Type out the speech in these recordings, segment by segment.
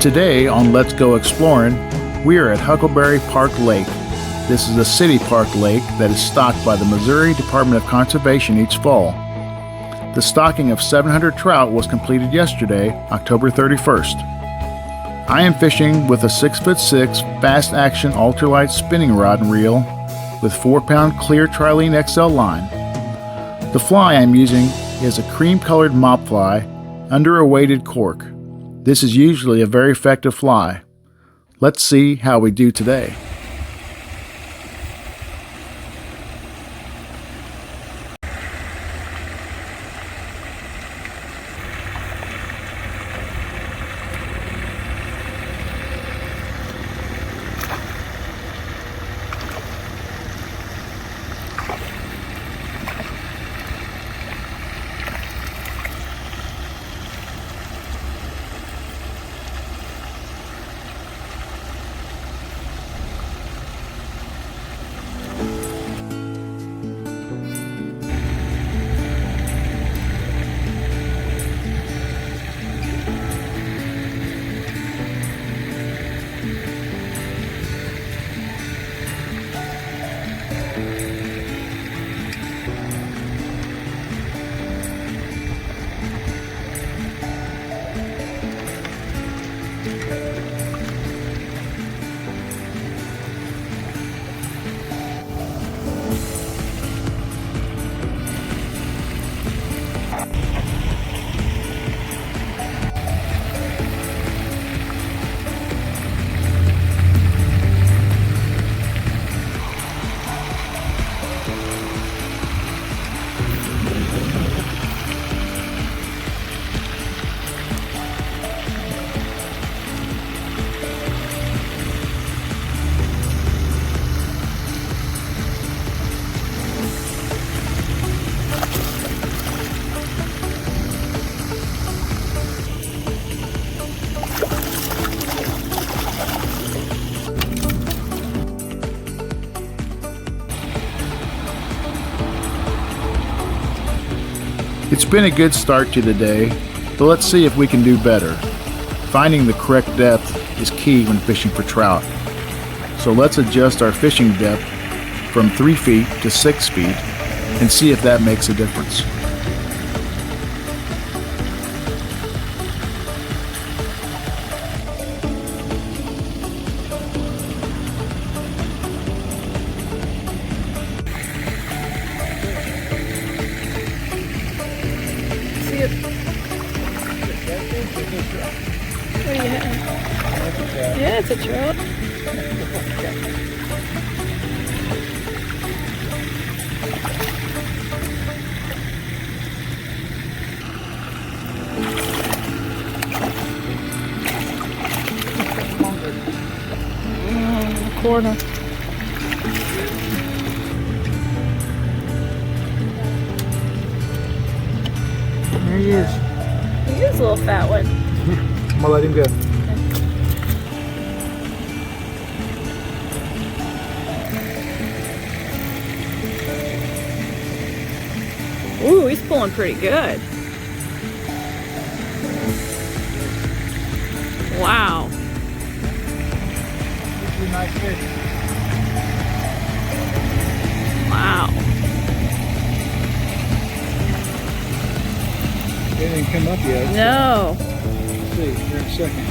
Today on Let's Go Exploring, we are at Huckleberry Park Lake. This is a city park lake that is stocked by the Missouri Department of Conservation each fall. The stocking of 700 trout was completed yesterday, October 31st. I am fishing with a 6'6" fast action ultralight spinning rod and reel with 4-pound clear Trilene XL line. The fly I'm using is a cream-colored mop fly under a weighted cork. This is usually a very effective fly. Let's see how we do today. It's been a good start to the day, but let's see if we can do better. Finding the correct depth is key when fishing for trout. So let's adjust our fishing depth from 3 feet to 6 feet and see if that makes a difference. What do you have? Yeah, it's a trout. A quarter. There he is. He is a little fat one. I'm gonna let him go. Ooh, he's pulling pretty good. Wow. This is a nice fish. Wow. They didn't come up yet. No. Let's see, here in a second.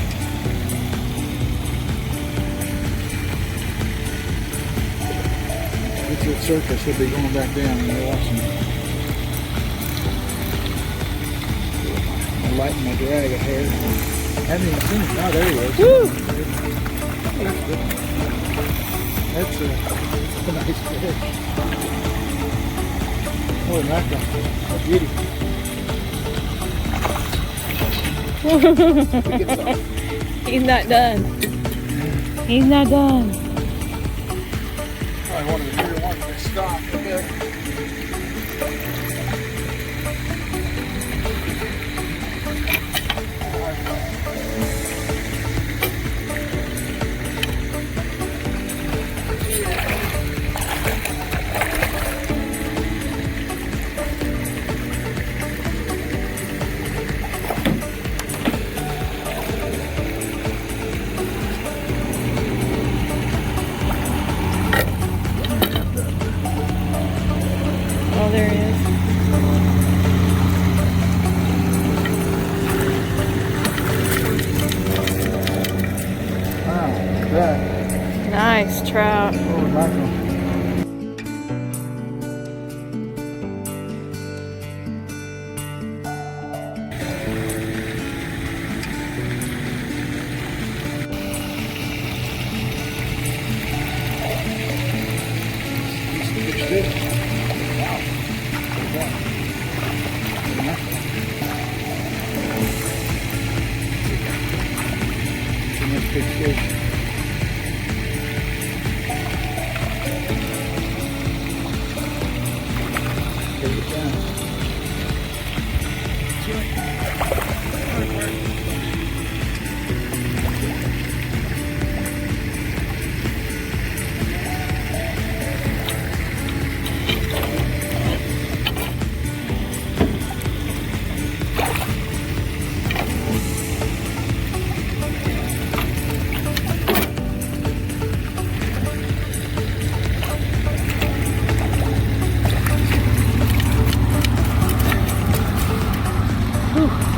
Get to the surface, he'll be going back down and you're watching. I'll lighten my drag a hair. Haven't even seen him. Oh, there he is. Woo! That's a nice fish. Oh, mackerel. A beauty. He's not done. He's not done. Probably one of the bigger ones that stopped. Okay. Oh, there he is. Wow, look at that. Nice trout. Oh, mackerel. Big fish. Take it down.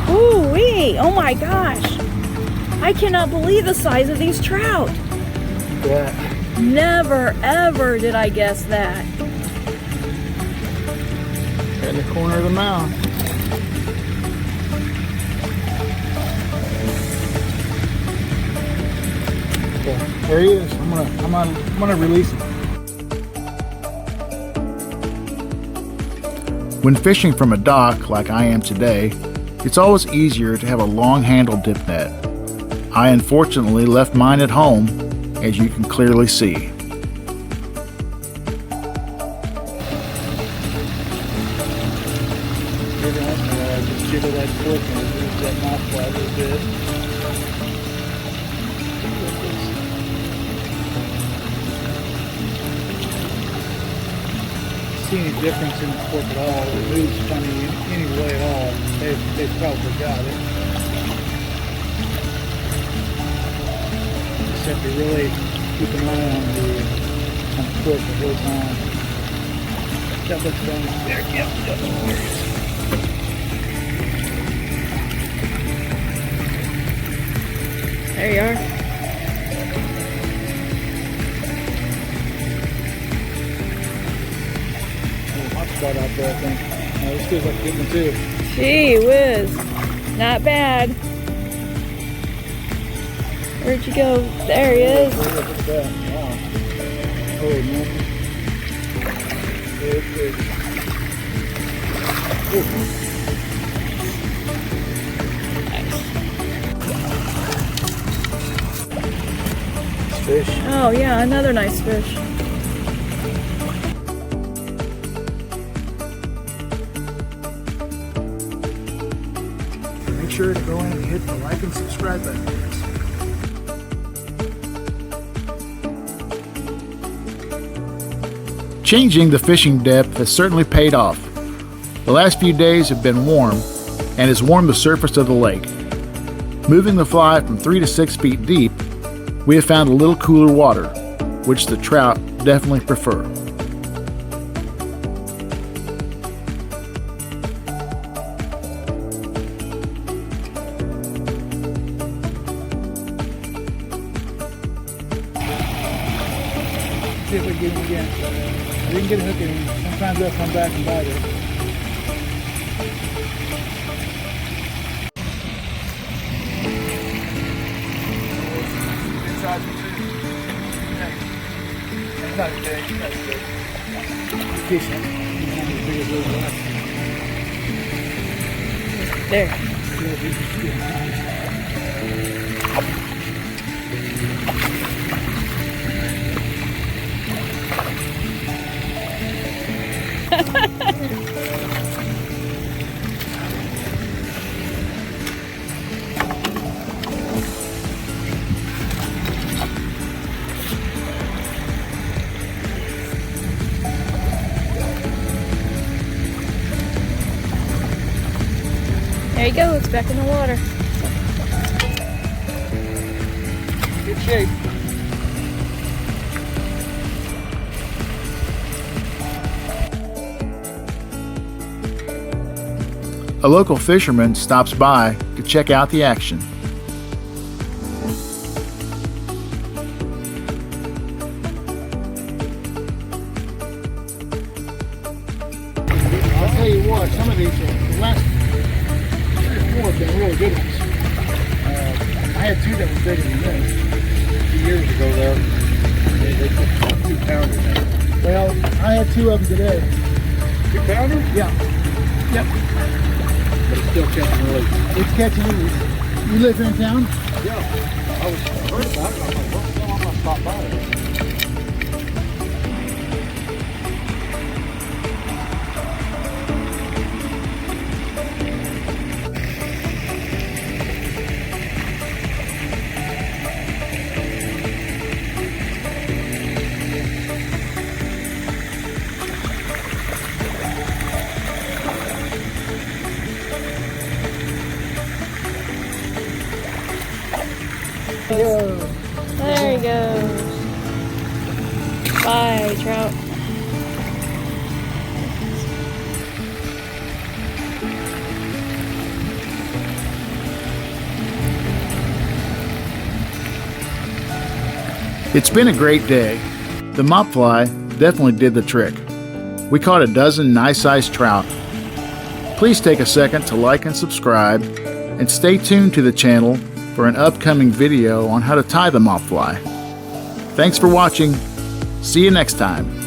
Ooh-wee! Oh my gosh! I cannot believe the size of these trout. Yeah. Never ever did I guess that. In the corner of the mouth. Okay, there he is. I'm gonna release him. When fishing from a dock like I am today, it's always easier to have a long-handled dip net. I unfortunately left mine at home, as you can clearly see. Just jiggle that foot and move that mouth a little bit. See any difference in the fork at all? It moves funny any way at all. They've probably got it. Just have to really keep an eye on the fork the whole time. That looks funny. There, yep, there it is. There you are. Spot out there, I think. This feels like getting too. Gee whiz. Not bad. Where'd you go? There he is. Look at that. Wow. Holy man. Big fish. Nice. Fish. Oh yeah, another nice fish. Make sure to go in and hit the like and subscribe button. Changing the fishing depth has certainly paid off. The last few days have been warm and has warmed the surface of the lake. Moving the fly from 3 to 6 feet deep, we have found a little cooler water, which the trout definitely prefer. See if we can get him again. We can get a hook in him. Sometimes they'll come back and bite it. Not as big, not as big. Decent. Not as big as those last. There. There you go, it's back in the water. Good shape. A local fisherman stops by to check out the action. I'll tell you what, some of these, the last 3 or 4 have been really good ones. I had 2 that were bigger than this. A few years ago, though, they took about 2-pounders. Well, I had 2 of them today. 2-pounders? Yeah. Yep. But it's still catching really. It's catching these. You live here in town? Yeah. I was heard about it. I'm like, well, I'm going to stop by it. There he goes. Bye, trout. It's been a great day. The mop fly definitely did the trick. We caught a dozen nice-sized trout. Please take a second to like and subscribe, and stay tuned to the channel for an upcoming video on how to tie the mop fly. Thanks for watching. See you next time.